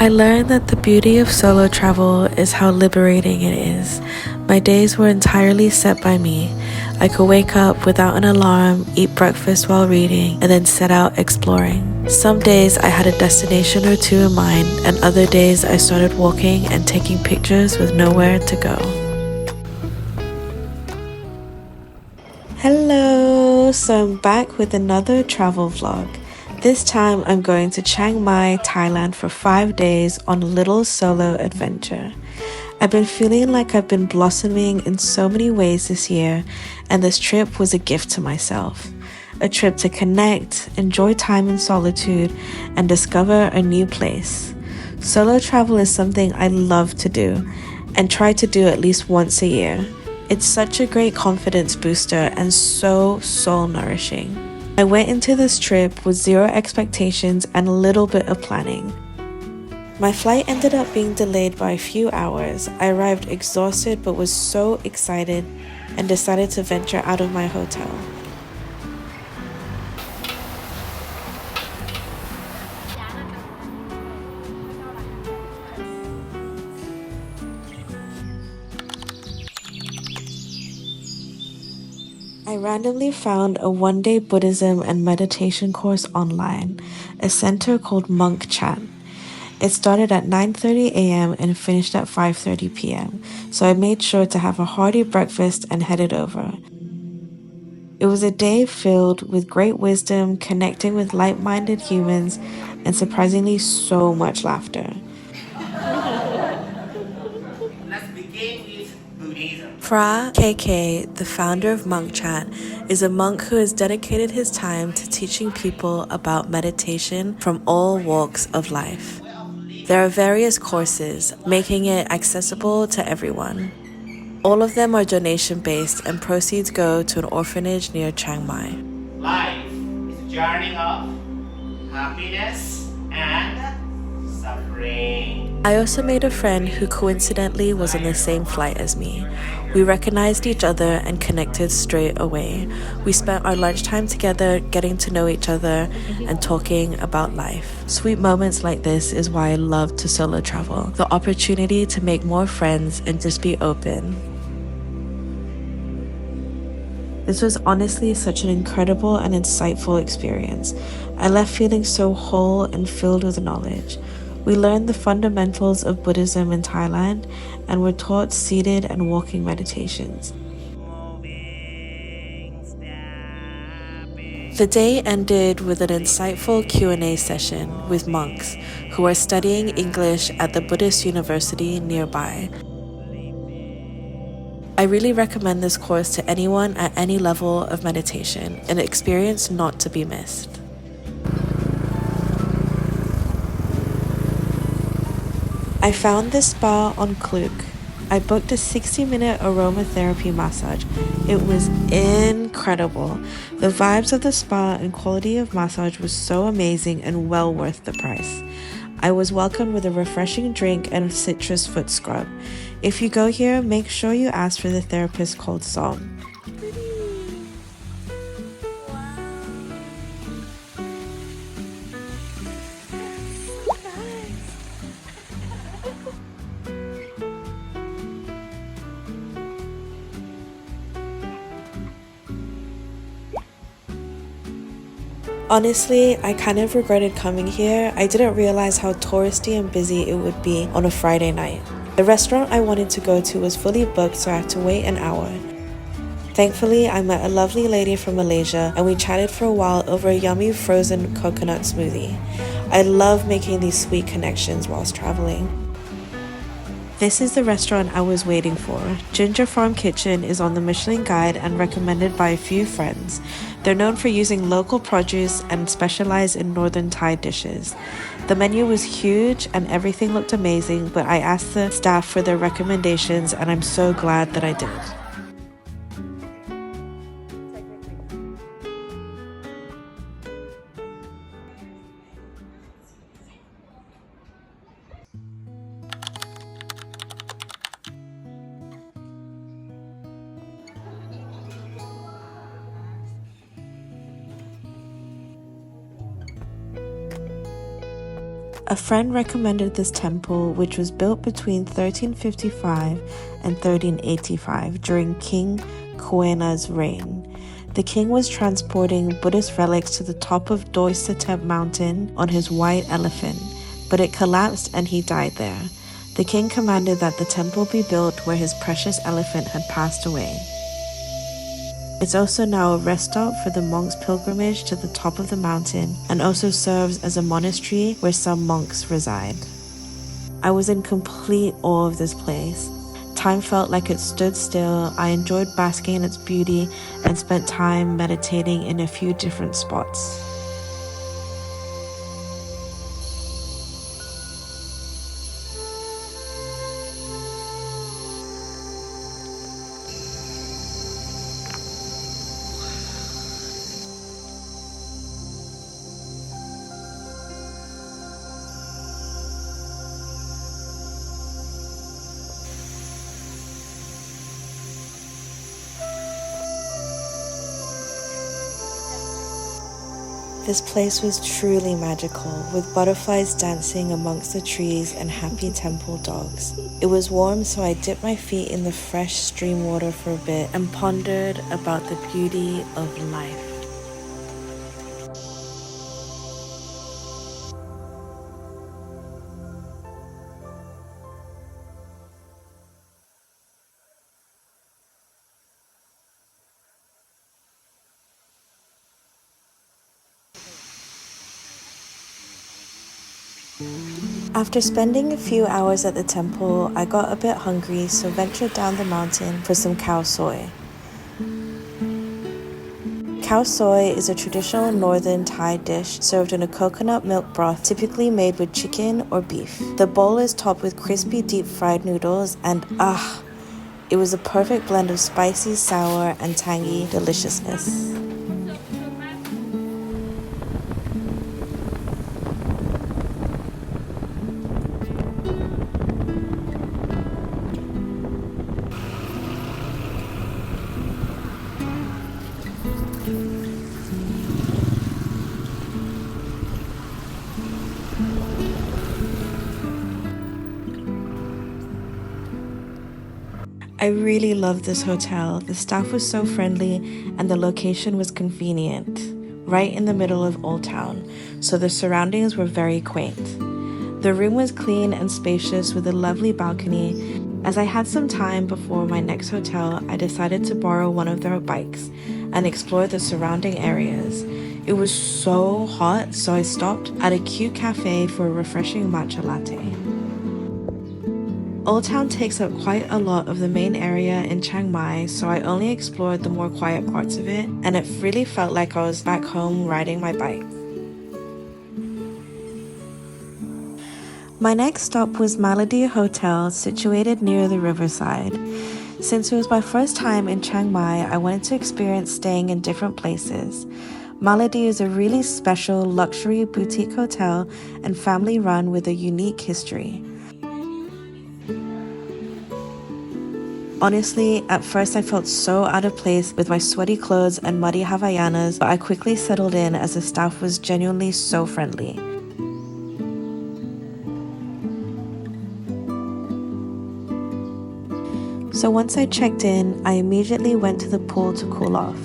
I learned that the beauty of solo travel is how liberating it is. My days were entirely set by me. I could wake up without an alarm, eat breakfast while reading, and then set out exploring. Some days I had a destination or two in mind, and other days I started walking and taking pictures with nowhere to go. Hello! So I'm back with another travel vlog. This time I'm going to Chiang Mai, Thailand for 5 days on a little solo adventure. I've been feeling like I've been blossoming in so many ways this year, and this trip was a gift to myself. A trip to connect, enjoy time in solitude, and discover a new place. Solo travel is something I love to do, and try to do at least once a year. It's such a great confidence booster and so soul nourishing. I went into this trip with zero expectations and a little bit of planning. My flight ended up being delayed by a few hours. I arrived exhausted but was so excited and decided to venture out of my hotel. I randomly found a one-day Buddhism and meditation course online, a center called Monk Chat. It started at 9:30 a.m. and finished at 5:30 p.m., so I made sure to have a hearty breakfast and headed over. It was a day filled with great wisdom, connecting with like-minded humans, and surprisingly so much laughter. Let's begin with Buddhism. Phra, KK, the founder of Monk Chat, is a monk who has dedicated his time to teaching people about meditation from all walks of life. There are various courses, making it accessible to everyone. All of them are donation-based and proceeds go to an orphanage near Chiang Mai. Life is a journey of happiness and suffering. I also made a friend who coincidentally was on the same flight as me. We recognized each other and connected straight away. We spent our lunchtime together getting to know each other and talking about life. Sweet moments like this is why I love to solo travel. The opportunity to make more friends and just be open. This was honestly such an incredible and insightful experience. I left feeling so whole and filled with knowledge. We learned the fundamentals of Buddhism in Thailand and were taught seated and walking meditations. The day ended with an insightful Q&A session with monks who are studying English at the Buddhist university nearby. I really recommend this course to anyone at any level of meditation, an experience not to be missed. I found this spa on Klook. I booked a 60-minute aromatherapy massage. It was incredible. The vibes of the spa and quality of massage was so amazing and well worth the price. I was welcomed with a refreshing drink and a citrus foot scrub. If you go here, make sure you ask for the therapist called Song. Honestly, I kind of regretted coming here. I didn't realize how touristy and busy it would be on a Friday night. The restaurant I wanted to go to was fully booked, so I had to wait an hour. Thankfully, I met a lovely lady from Malaysia and we chatted for a while over a yummy frozen coconut smoothie. I love making these sweet connections whilst traveling. This is the restaurant I was waiting for. Ginger Farm Kitchen is on the Michelin Guide and recommended by a few friends. They're known for using local produce and specialize in northern Thai dishes. The menu was huge and everything looked amazing, but I asked the staff for their recommendations and I'm so glad that I did. A friend recommended this temple, which was built between 1355 and 1385 during King Kuena's reign. The king was transporting Buddhist relics to the top of Doi Setep mountain on his white elephant, but it collapsed and he died there. The king commanded that the temple be built where his precious elephant had passed away. It's also now a rest stop for the monks' pilgrimage to the top of the mountain and also serves as a monastery where some monks reside. I was in complete awe of this place. Time felt like it stood still. I enjoyed basking in its beauty and spent time meditating in a few different spots. This place was truly magical, with butterflies dancing amongst the trees and happy temple dogs. It was warm, so I dipped my feet in the fresh stream water for a bit and pondered about the beauty of life. After spending a few hours at the temple, I got a bit hungry, so ventured down the mountain for some khao soy. Khao soy is a traditional northern Thai dish served in a coconut milk broth typically made with chicken or beef. The bowl is topped with crispy deep-fried noodles and it was a perfect blend of spicy, sour, and tangy deliciousness. I really loved this hotel. The staff was so friendly and the location was convenient, right in the middle of Old Town, so the surroundings were very quaint. The room was clean and spacious with a lovely balcony. As I had some time before my next hotel, I decided to borrow one of their bikes and explore the surrounding areas. It was so hot, so I stopped at a cute cafe for a refreshing matcha latte. Old Town takes up quite a lot of the main area in Chiang Mai, so I only explored the more quiet parts of it, and it really felt like I was back home riding my bike. My next stop was Maladee Hotel, situated near the riverside. Since it was my first time in Chiang Mai, I wanted to experience staying in different places. Maladee is a really special luxury boutique hotel and family run with a unique history. Honestly, at first I felt so out of place with my sweaty clothes and muddy Havaianas, but I quickly settled in as the staff was genuinely so friendly. So once I checked in, I immediately went to the pool to cool off.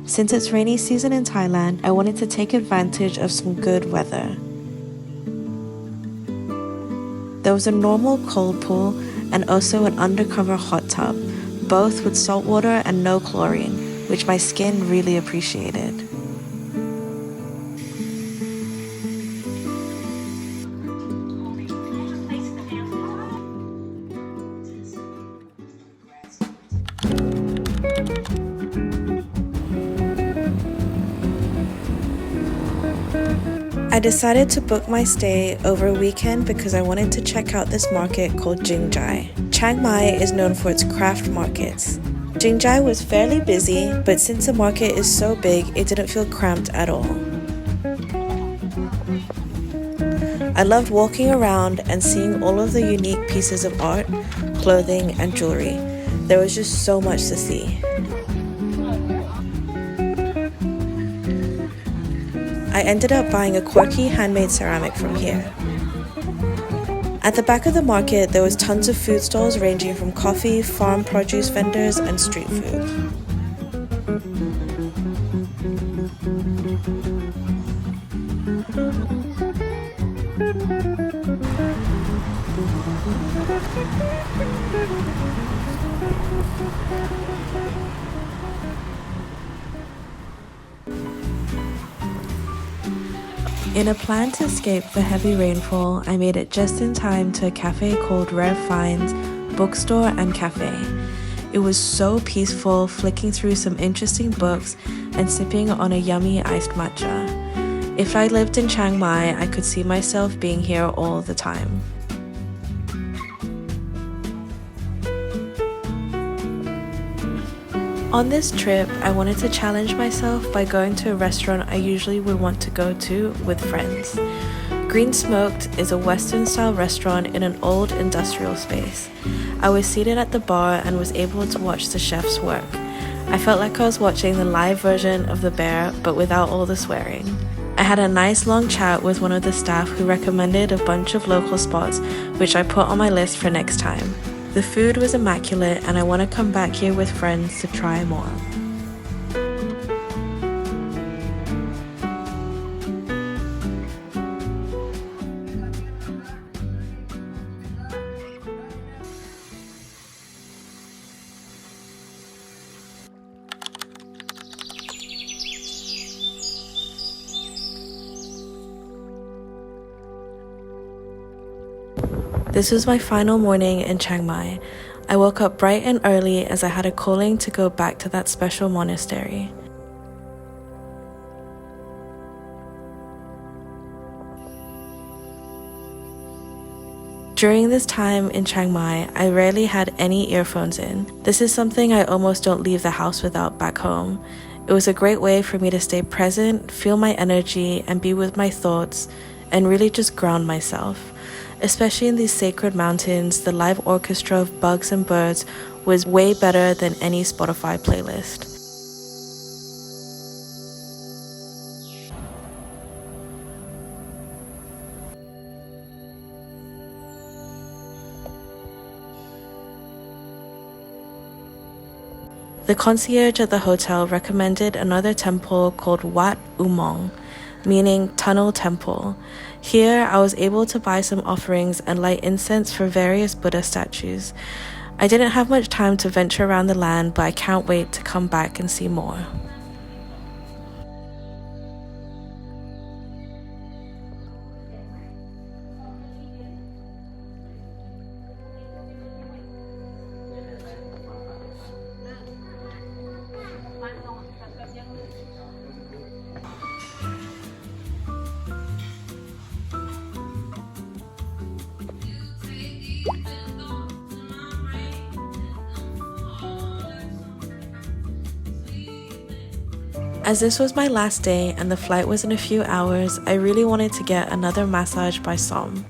Since it's rainy season in Thailand, I wanted to take advantage of some good weather. There was a normal cold pool and also an undercover hot tub, both with salt water and no chlorine, which my skin really appreciated. I decided to book my stay over a weekend because I wanted to check out this market called Jing. Chiang Mai is known for its craft markets. Jing was fairly busy, but since the market is so big, it didn't feel cramped at all. I loved walking around and seeing all of the unique pieces of art, clothing, and jewelry. There was just so much to see. I ended up buying a quirky handmade ceramic from here. At the back of the market, there was tons of food stalls ranging from coffee, farm produce vendors, and street food. In a plan to escape the heavy rainfall, I made it just in time to a cafe called Rare Finds, Bookstore and Cafe. It was so peaceful, flicking through some interesting books and sipping on a yummy iced matcha. If I lived in Chiang Mai, I could see myself being here all the time. On this trip, I wanted to challenge myself by going to a restaurant I usually would want to go to with friends. Green Smoked is a Western-style restaurant in an old industrial space. I was seated at the bar and was able to watch the chefs work. I felt like I was watching the live version of The Bear, but without all the swearing. I had a nice long chat with one of the staff who recommended a bunch of local spots, which I put on my list for next time. The food was immaculate and I want to come back here with friends to try more. This was my final morning in Chiang Mai. I woke up bright and early as I had a calling to go back to that special monastery. During this time in Chiang Mai, I rarely had any earphones in. This is something I almost don't leave the house without back home. It was a great way for me to stay present, feel my energy, and be with my thoughts, and really just ground myself. Especially in these sacred mountains, the live orchestra of bugs and birds was way better than any Spotify playlist. The concierge at the hotel recommended another temple called Wat Umong, meaning tunnel temple. Here, I was able to buy some offerings and light incense for various Buddha statues. I didn't have much time to venture around the land, but I can't wait to come back and see more. As this was my last day and the flight was in a few hours, I really wanted to get another massage by Som.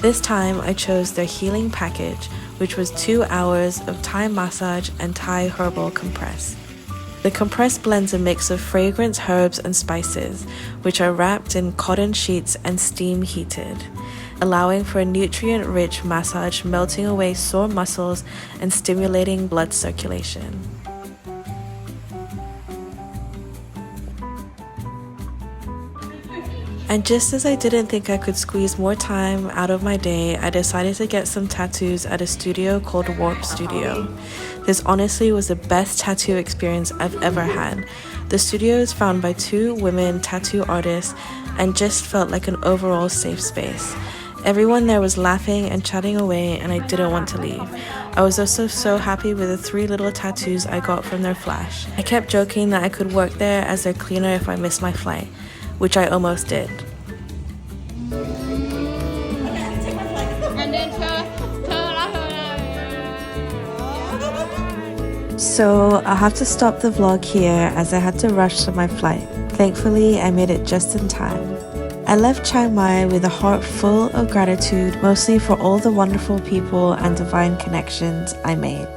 This time I chose their healing package, which was 2 hours of Thai massage and Thai herbal compress. The compress blends a mix of fragrance herbs and spices, which are wrapped in cotton sheets and steam heated, allowing for a nutrient-rich massage, melting away sore muscles and stimulating blood circulation. And just as I didn't think I could squeeze more time out of my day, I decided to get some tattoos at a studio called Warp Studio. This honestly was the best tattoo experience I've ever had. The studio is found by 2 women tattoo artists and just felt like an overall safe space. Everyone there was laughing and chatting away and I didn't want to leave. I was also so happy with the 3 little tattoos I got from their flash. I kept joking that I could work there as their cleaner if I missed my flight, which I almost did. So I'll have to stop the vlog here as I had to rush to my flight. Thankfully, I made it just in time. I left Chiang Mai with a heart full of gratitude, mostly for all the wonderful people and divine connections I made.